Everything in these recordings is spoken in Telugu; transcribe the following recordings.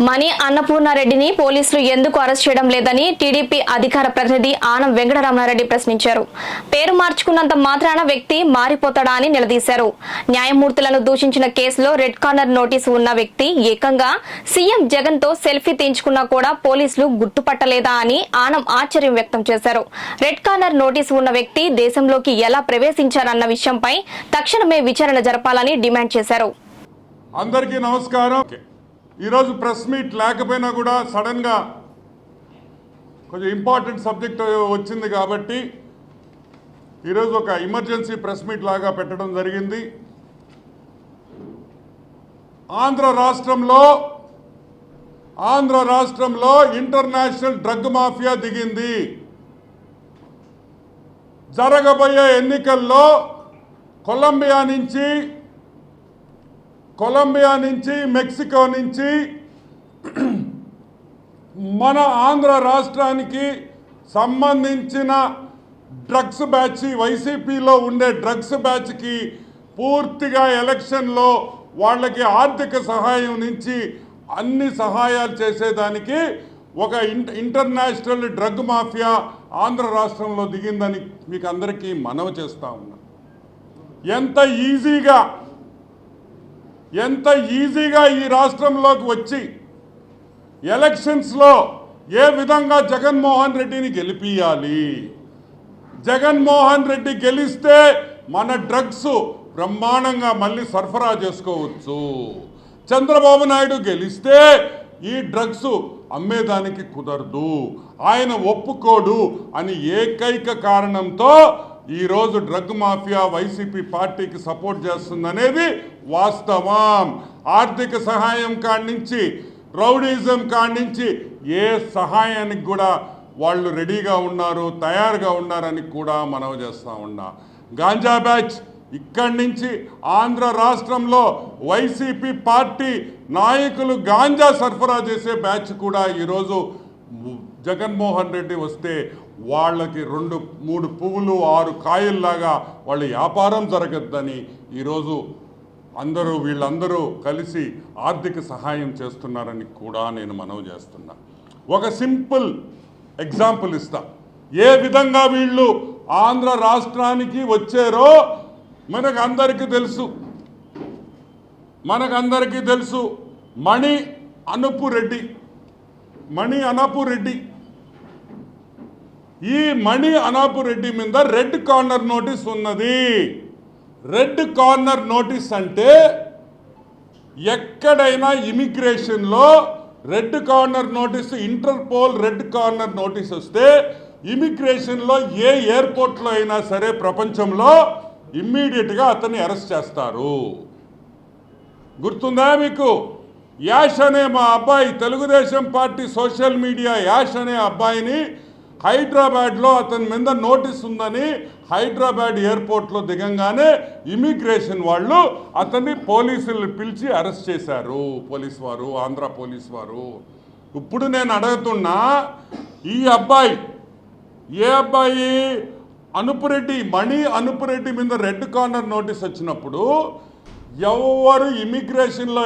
మణి అన్నపూర్ణారెడ్డిని పోలీసులు ఎందుకు అరెస్ట్ చేయడం లేదని టీడీపీ అధికార ప్రతినిధి ఆనం వెంకటరమణారెడ్డి ప్రశ్నించారు. పేరు మార్చుకున్నంత మాత్రాన వ్యక్తి మారిపోతాడా అని నిలదీశారు. న్యాయమూర్తులను దూషించిన కేసులో రెడ్ కార్నర్ నోటీసు ఉన్న వ్యక్తి ఏకంగా సీఎం జగన్ తో సెల్ఫీ తీయించుకున్నా కూడా పోలీసులు గుర్తుపట్టలేదా అని ఆనం ఆశ్చర్యం వ్యక్తం చేశారు. రెడ్ కార్నర్ నోటీసు ఉన్న వ్యక్తి దేశంలోకి ఎలా ప్రవేశించారన్న విషయంపై తక్షణమే విచారణ జరపాలని డిమాండ్ చేశారు. అందరికీ నమస్కారం. ఈరోజు ప్రెస్ మీట్ లేకపోయినా కూడా సడన్గా కొంచెం ఇంపార్టెంట్ సబ్జెక్ట్ వచ్చింది కాబట్టి ఈరోజు ఒక ఎమర్జెన్సీ ప్రెస్ మీట్ లాగా పెట్టడం జరిగింది. ఆంధ్ర రాష్ట్రంలో ఇంటర్నేషనల్ డ్రగ్ మాఫియా దిగింది. జరగబోయే ఎన్నికల్లో కొలంబియా నుంచి మెక్సికో నుంచి మన ఆంధ్ర రాష్ట్రానికి సంబంధించిన డ్రగ్స్ బ్యాచ్, వైసీపీలో ఉండే డ్రగ్స్ బ్యాచ్కి పూర్తిగా ఎలక్షన్లో వాళ్ళకి ఆర్థిక సహాయం నుంచి అన్ని సహాయాలు చేసేదానికి ఒక ఇంటర్నేషనల్ డ్రగ్ మాఫియా ఆంధ్ర రాష్ట్రంలో దిగిందని మీకు అందరికీ మనవి చేస్తా ఉన్నా. ఎంత ఈజీగా ఈ రాష్ట్రంలోకి వచ్చి ఎలక్షన్స్లో ఏ విధంగా జగన్మోహన్ రెడ్డిని గెలిపియాలి, జగన్మోహన్ రెడ్డి గెలిస్తే మన డ్రగ్స్ బ్రహ్మాండంగా మళ్ళీ సరఫరా చేసుకోవచ్చు, చంద్రబాబు నాయుడు గెలిస్తే ఈ డ్రగ్స్ అమ్మేదానికి కుదరదు, ఆయన ఒప్పుకోడు అని ఏకైక కారణంతో ఈరోజు డ్రగ్ మాఫియా వైసీపీ పార్టీకి సపోర్ట్ చేస్తుందనేది వాస్తవం. ఆర్థిక సహాయం కాడ్నుంచి, రౌడీజం కాడ్నుంచి ఏ సహాయానికి కూడా వాళ్ళు రెడీగా ఉన్నారు, తయారుగా ఉన్నారని కూడా మనవి చేస్తూ ఉన్నా. గాంజా బ్యాచ్ ఇక్కడి నుంచి ఆంధ్ర రాష్ట్రంలో వైసీపీ పార్టీ నాయకులు గాంజా సరఫరా చేసే బ్యాచ్ కూడా ఈరోజు జగన్మోహన్ రెడ్డి వస్తే వాళ్ళకి 2-3 పువ్వులు 6 కాయల్లాగా వాళ్ళ వ్యాపారం జరగద్దని ఈరోజు వీళ్ళందరూ కలిసి ఆర్థిక సహాయం చేస్తున్నారని కూడా నేను మనవి చేస్తున్నా. ఒక సింపుల్ ఎగ్జాంపుల్ ఇస్తా. ఏ విధంగా వీళ్ళు ఆంధ్ర రాష్ట్రానికి వచ్చారో మనకందరికీ తెలుసు. మణి అనపురెడ్డి ఈ మణి అనపురెడ్డి మీద రెడ్ కార్నర్ నోటీస్ ఉన్నది. రెడ్ కార్నర్ నోటీస్ అంటే ఎక్కడైనా ఇమిగ్రేషన్లో red corner notice, Interpol red corner notice వస్తే ఇమిగ్రేషన్లో ఏ ఎయిర్పోర్ట్లో అయినా సరే ప్రపంచంలో ఇమ్మీడియట్గా అతన్ని అరెస్ట్ చేస్తారు. గుర్తుందా మీకు? యాష్ అనే మా అబ్బాయి, Telugu Desam party social media Yash అనే అబ్బాయిని హైదరాబాద్లో అతని మీద నోటీస్ ఉందని హైదరాబాద్ ఎయిర్పోర్ట్లో దిగంగానే ఇమిగ్రేషన్ వాళ్ళు అతన్ని పోలీసులు పిలిచి అరెస్ట్ చేశారు. ఆంధ్ర పోలీసు వారు. ఇప్పుడు నేను అడుగుతున్నా, ఈ అబ్బాయి మణి అనుపురెడ్డి మీద రెడ్ కార్నర్ నోటీస్ వచ్చినప్పుడు ఎవరు ఇమిగ్రేషన్లో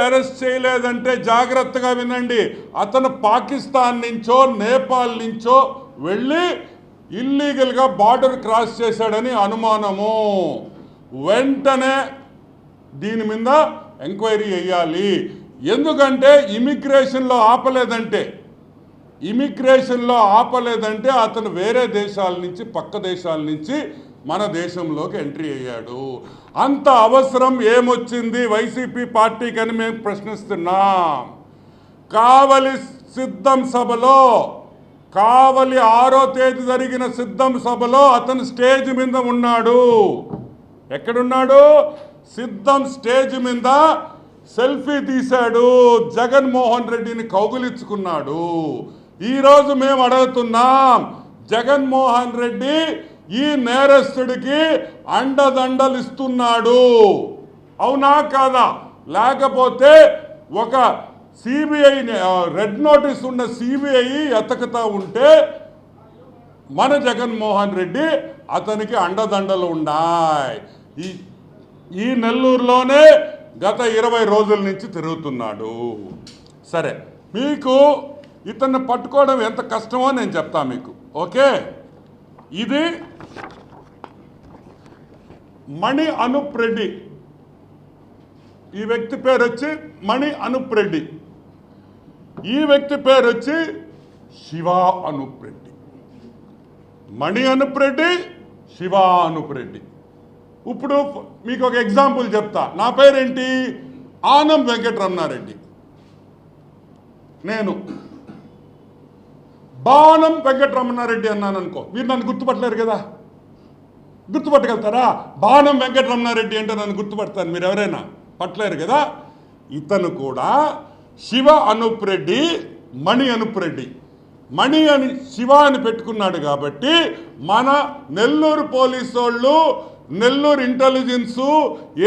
అరెస్ట్ చేయలేదంటే జాగ్రత్తగా వినండి. అతను పాకిస్తాన్ నుంచో నేపాల్ నుంచో వెళ్ళి ఇల్లీగల్గా బార్డర్ క్రాస్ చేశాడని అనుమానము. వెంటనే దీని మీద ఎంక్వైరీ చేయాలి. ఎందుకంటే ఇమిగ్రేషన్లో ఆపలేదంటే అతను వేరే దేశాల నుంచి, పక్క దేశాల నుంచి మన దేశంలోకి ఎంట్రీ అయ్యాడు. అంత అవసరం ఏమొచ్చింది వైసీపీ పార్టీకి అని మేము ప్రశ్నిస్తున్నాం. కావలి 6వ తేదీ జరిగిన సిద్ధం సభలో అతను స్టేజ్ మీద ఉన్నాడు. ఎక్కడున్నాడు? సిద్ధం స్టేజ్ మీద సెల్ఫీ తీశాడు, జగన్మోహన్ రెడ్డిని కౌగులించుకున్నాడు. ఈరోజు మేము అడుగుతున్నాం, జగన్మోహన్ రెడ్డి ఈ నేరస్తుడికి అండదండలు ఇస్తున్నాడు, అవునా కాదా? లేకపోతే ఒక సిబిఐ రెడ్ నోటీస్ ఉన్న సిబిఐ ఎతకుతా ఉంటే మన జగన్మోహన్ రెడ్డి అతనికి అండదండలు ఉన్నాయి. ఈ నెల్లూరులోనే గత 20 రోజుల నుంచి తిరుగుతున్నాడు. సరే, మీకు ఇతన్ని పట్టుకోవడం ఎంత కష్టమో నేను చెప్తా మీకు. ఓకే, ఇది మణి అనూప్ రెడ్డి. ఈ వ్యక్తి పేరు వచ్చి మణి అనూప్ రెడ్డి. ఈ వ్యక్తి పేరు వచ్చి శివ అనూప్ రెడ్డి. మణి అనూప్ రెడ్డి, శివ అనూప్ రెడ్డి. ఇప్పుడు మీకు ఒక ఎగ్జాంపుల్ చెప్తా. నా పేరేంటి? ఆనం వెంకటరమణారెడ్డి. నేను బాణం వెంకటరమణారెడ్డి అన్నాను అనుకో, మీరు నన్ను గుర్తుపట్టలేరు కదా. గుర్తుపట్టగలుగుతారా? బాణం వెంకటరమణారెడ్డి అంటే నన్ను గుర్తుపడతాను, మీరు ఎవరైనా పట్టలేరు కదా. ఇతను కూడా శివ అనూప్ రెడ్డి, మణి అనూప్ రెడ్డి. మణి అని శివ అని పెట్టుకున్నాడు కాబట్టి మన నెల్లూరు పోలీసు వాళ్ళు, నెల్లూరు ఇంటెలిజెన్సు,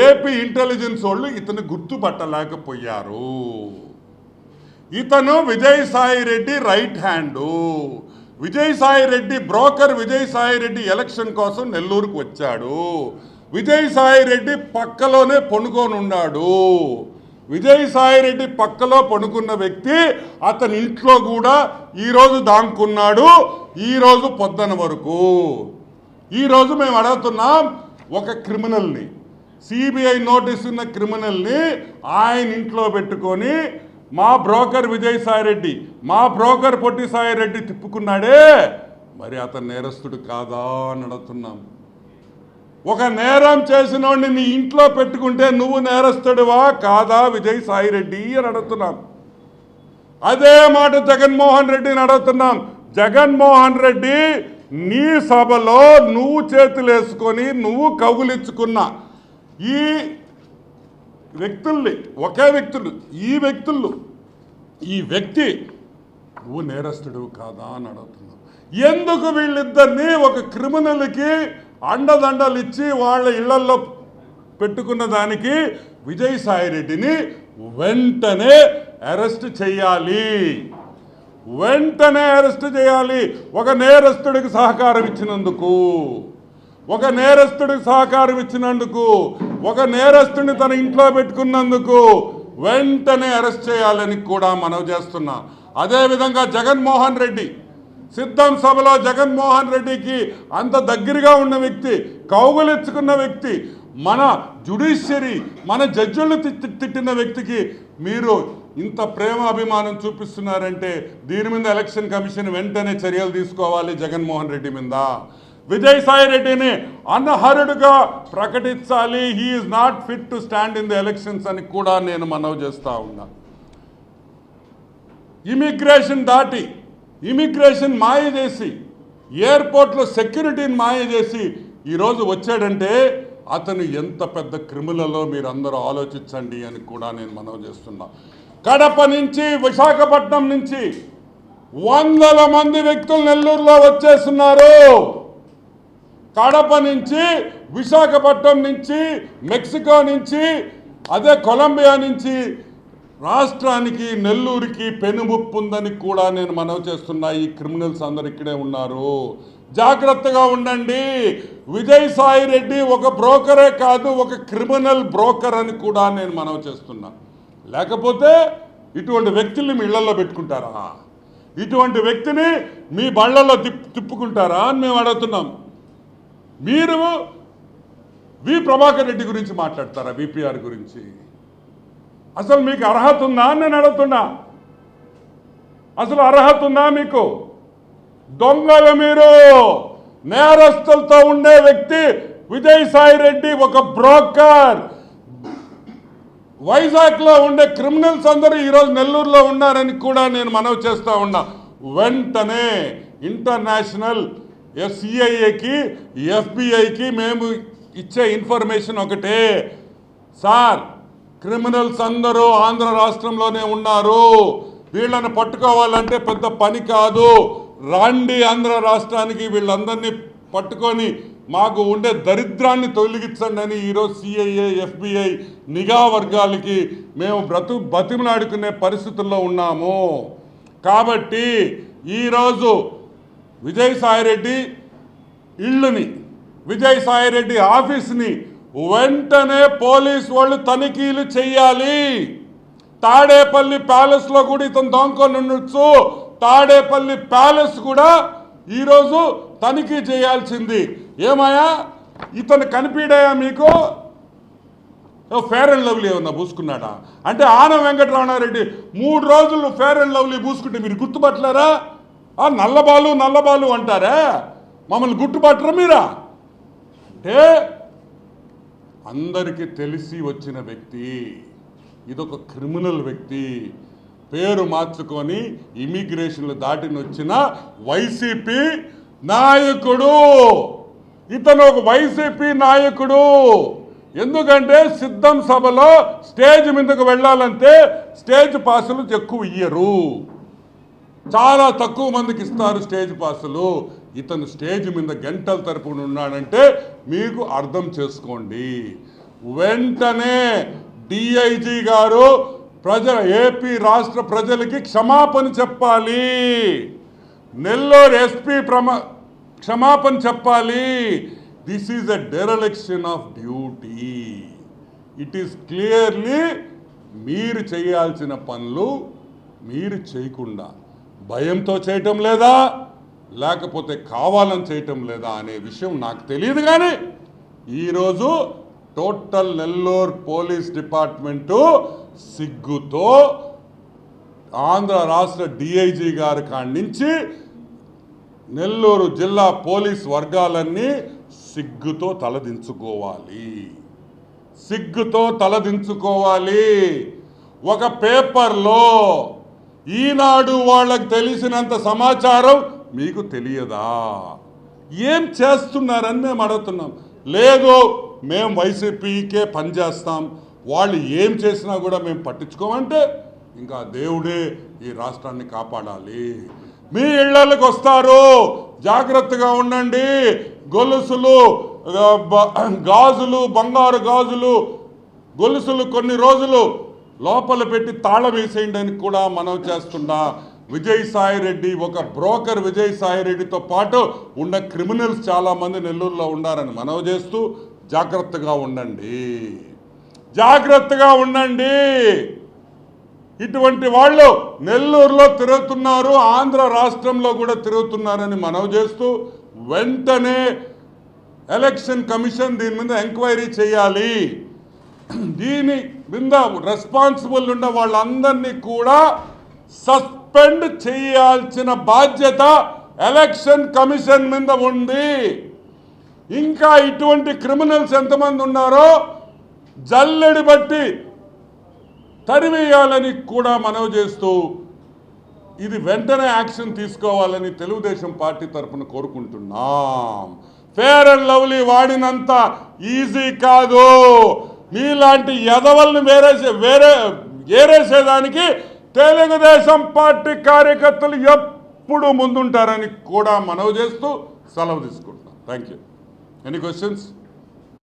ఏపీ ఇంటెలిజెన్స్ వాళ్ళు ఇతను గుర్తుపట్టలేకపోయారు. ఇతను Vijayasai Reddy right hand. Vijayasai Reddy broker. Vijayasai Reddy election కోసం నెల్లూరుకు వచ్చాడు. విజయసాయి రెడ్డి పక్కలోనే పనుకొని ఉన్నాడు. విజయసాయి రెడ్డి పక్కలో పనుకున్న వ్యక్తి అతని ఇంట్లో కూడా ఈరోజు దాంకున్నాడు. ఈరోజు పొద్దున వరకు. ఈరోజు మేము అడుగుతున్నాం, ఒక క్రిమినల్ని, సిబిఐ నోటీస్ ఉన్న క్రిమినల్ని ఆయన ఇంట్లో పెట్టుకొని మా బ్రోకర్ విజయసాయి రెడ్డి, మా బ్రోకర్ పొట్టి సాయి రెడ్డి తిప్పుకున్నాడే, మరి అతను నేరస్తుడు కాదా అని అడుగుతున్నాం. ఒక నేరం చేసినోడిని నీ ఇంట్లో పెట్టుకుంటే నువ్వు నేరస్తుడివా కాదా విజయసాయి రెడ్డి అని అడుగుతున్నాం. అదే మాట జగన్మోహన్ రెడ్డిని అడుగుతున్నాం. జగన్మోహన్ రెడ్డి, నీ సభలో నువ్వు చేతులేసుకొని నువ్వు కౌగులించుకున్న ఈ వ్యక్తుల్ని, ఒకే వ్యక్తులు, ఈ వ్యక్తి నువ్వు నేరస్తుడు కాదా అని అడుగుతున్నావు. ఎందుకు వీళ్ళిద్దరినీ ఒక క్రిమినల్కి అండదండలు ఇచ్చి వాళ్ళ ఇళ్లల్లో పెట్టుకున్న దానికి విజయసాయి రెడ్డిని వెంటనే అరెస్ట్ చేయాలి. వెంటనే అరెస్ట్ చేయాలి. ఒక నేరస్తుడికి సహకారం ఇచ్చినందుకు, ఒక నేరస్తుడికి సహకారం ఇచ్చినందుకు, ఒక నేరస్తుడిని తన ఇంట్లో పెట్టుకున్నందుకు వెంటనే అరెస్ట్ చేయాలని కూడా మనవి చేస్తున్నా. అదేవిధంగా జగన్మోహన్ రెడ్డి, సిద్ధం సభలో జగన్మోహన్ రెడ్డికి అంత దగ్గరగా ఉన్న వ్యక్తి, కౌగులించుకున్న వ్యక్తి, మన జ్యుడిషియరీ, మన జడ్జిలను తిట్టిన వ్యక్తికి మీరు ఇంత ప్రేమ అభిమానం చూపిస్తున్నారంటే దీని మీద ఎలక్షన్ కమిషన్ వెంటనే చర్యలు తీసుకోవాలి జగన్మోహన్ రెడ్డి మీద. విజయసాయి రెడ్డిని అనర్హుడుగా ప్రకటించాలి. He is not fit to stand in the elections అని కూడా నేను మనవి చేస్తూ ఉన్నా. ఇమిగ్రేషన్ దాటి, ఇమిగ్రేషన్ మాయ చేసి, ఎయిర్పోర్ట్లో సెక్యూరిటీని మాయ చేసి ఈరోజు వచ్చాడంటే అతను ఎంత పెద్ద క్రిమినలో మీరు అందరూ ఆలోచించండి అని కూడా నేను మనవి చేస్తున్నా. కడప నుంచి, విశాఖపట్నం నుంచి వందల మంది వ్యక్తులు నెల్లూరులో వచ్చేస్తున్నారు. కడప నుంచి, విశాఖపట్నం నుంచి, మెక్సికో నుంచి, అదే కొలంబియా నుంచి రాష్ట్రానికి, నెల్లూరుకి పెనుముప్పు ఉందని కూడా నేను మనవి చేస్తున్నా. ఈ క్రిమినల్స్ అందరు ఇక్కడే ఉన్నారు, జాగ్రత్తగా ఉండండి. విజయసాయి రెడ్డి ఒక బ్రోకరే కాదు, ఒక క్రిమినల్ బ్రోకర్ అని కూడా నేను మనవి చేస్తున్నా. లేకపోతే ఇటువంటి వ్యక్తుల్ని మీ ఇళ్లలో పెట్టుకుంటారా? ఇటువంటి వ్యక్తిని మీ బళ్ళల్లో తిప్పుకుంటారా అని మేము అడుగుతున్నాం. మీరు వి ప్రభాకర్ రెడ్డి గురించి మాట్లాడతారా? విపిఆర్ గురించి అసలు మీకు అర్హత ఉందా అని నేను అడుగుతున్నా. అసలు అర్హత ఉందా మీకు? దొంగలు మీరు, నేరస్తులతో ఉండే వ్యక్తి విజయసాయి రెడ్డి ఒక బ్రోకర్. వైజాగ్లో ఉండే క్రిమినల్స్ అందరూ ఈరోజు నెల్లూరులో ఉన్నారని కూడా నేను మనవి చేస్తూ ఉన్నా. వెంటనే ఇంటర్నేషనల్ సిఐఏకి, ఎఫ్బిఐకి మేము ఇచ్చే ఇన్ఫర్మేషన్ ఒకటే, సార్ క్రిమినల్స్ అందరూ ఆంధ్ర రాష్ట్రంలోనే ఉన్నారు, వీళ్ళని పట్టుకోవాలంటే పెద్ద పని కాదు, రండి ఆంధ్ర రాష్ట్రానికి, వీళ్ళందరినీ పట్టుకొని మాకు ఉండే దరిద్రాన్ని తొలగించండి అని ఈరోజు సిఐఏ, ఎఫ్బిఐ నిఘా వర్గాలకి మేము బతిమలాడుకునే పరిస్థితుల్లో ఉన్నాము. కాబట్టి ఈరోజు విజయసాయి రెడ్డి ఇళ్ళని, విజయసాయి రెడ్డి ఆఫీస్ని వెంటనే పోలీస్ వాళ్ళు తనిఖీలు చెయ్యాలి. తాడేపల్లి ప్యాలెస్లో కూడా ఇతను దొంగకొని ఉండొచ్చు. తాడేపల్లి ప్యాలెస్ కూడా ఈరోజు తనిఖీ చేయాల్సింది. ఏమయ్యా ఇతను కనిపించాయా మీకు? ఫేర్ అండ్ లవ్లీ ఏమన్నా పూసుకున్నాడా? అంటే ఆనం వెంకటరమణారెడ్డి 3 రోజులు ఫేర్ అండ్ లవ్లీ పూసుకుంటే మీరు గుర్తుపట్టలేరా? నల్లబాలు అంటారా? మమ్మల్ని గుర్తుపట్టరా మీరా? అంటే అందరికీ తెలిసి వచ్చిన వ్యక్తి, ఇదొక క్రిమినల్ వ్యక్తి, పేరు మార్చుకొని ఇమిగ్రేషన్లు దాటిని వచ్చిన వైసీపీ నాయకుడు. ఇతను ఒక వైసీపీ నాయకుడు. ఎందుకంటే సిద్ధం సభలో స్టేజ్ మీదకు వెళ్ళాలంటే స్టేజ్ పాసులు ఎక్కువ ఇయ్యరు, చాలా తక్కువ మందికి ఇస్తారు స్టేజ్ పాసులు. ఇతను స్టేజ్ మీద గంటల తరపున ఉన్నాడంటే మీకు అర్థం చేసుకోండి. వెంటనే డిఐజీ గారు ఏపీ రాష్ట్ర ప్రజలకి క్షమాపణ చెప్పాలి. నెల్లూరు ఎస్పీ క్షమాపణ చెప్పాలి. This is a dereliction of duty. It is clearly మీరు చేయాల్సిన పనులు మీరు చేయకుండా భయంతో చేయటం లేదా, లేకపోతే కావాలని చేయటం లేదా అనే విషయం నాకు తెలియదు. కానీ ఈరోజు టోటల్ నెల్లూరు పోలీస్ డిపార్ట్మెంటు సిగ్గుతో ఆంధ్ర రాష్ట్ర డిఐజీ గారి కాడి నుంచి నెల్లూరు జిల్లా పోలీస్ వర్గాలన్నీ సిగ్గుతో తలదించుకోవాలి. ఒక పేపర్లో ఈనాడు వాళ్ళకి తెలిసినంత సమాచారం మీకు తెలియదా? ఏం చేస్తున్నారని మేము అడుగుతున్నాం. లేదు మేము వైసీపీకే పనిచేస్తాం, వాళ్ళు ఏం చేసినా కూడా మేము పట్టించుకోమంటే ఇంకా దేవుడే ఈ రాష్ట్రాన్ని కాపాడాలి. మీ ఇళ్లకి వస్తారు, జాగ్రత్తగా ఉండండి. గొలుసులు, గాజులు, బంగారు గాజులు, గొలుసులు కొన్ని రోజులు లోపల పెట్టి తాళం వేసేయండి అని కూడా మనం చేస్తున్నా. విజయసాయిరెడ్డి, ఒక బ్రోకర్ విజయసాయిరెడ్డితో పాటు ఉన్న క్రిమినల్స్ చాలామంది నెల్లూరులో ఉన్నారని మనవి చేస్తూ జాగ్రత్తగా ఉండండి. ఇటువంటి వాళ్ళు నెల్లూరులో తిరుగుతున్నారు, ఆంధ్ర రాష్ట్రంలో కూడా తిరుగుతున్నారని మనవి చేస్తూ వెంటనే ఎలక్షన్ కమిషన్ దీని మీద ఎంక్వైరీ చేయాలి. దీని మీద రెస్పాన్సిబుల్ ఉన్న వాళ్ళందరినీ కూడా సస్పెండ్ చేయాల్సిన బాధ్యత ఎలక్షన్ కమిషన్ మీద ఉంది. ఇంకా ఇటువంటి క్రిమినల్స్ ఎంతమంది ఉన్నారో జల్లెడి బట్టి తరివేయాలని కూడా మనవి చేస్తూ ఇది వెంటనే యాక్షన్ తీసుకోవాలని తెలుగుదేశం పార్టీ తరఫున కోరుకుంటున్నాం. ఫేర్ అండ్ లవ్లీ వాడినంత ఈజీ కాదు. మీలాంటి ఎదవల్ని ఏరేసేదానికి తెలుగుదేశం పార్టీ కార్యకర్తలు ఎప్పుడు ముందుంటారని కూడా మనవి చేస్తూ సెలవు తీసుకుంటున్నాం. Thank you. Any questions?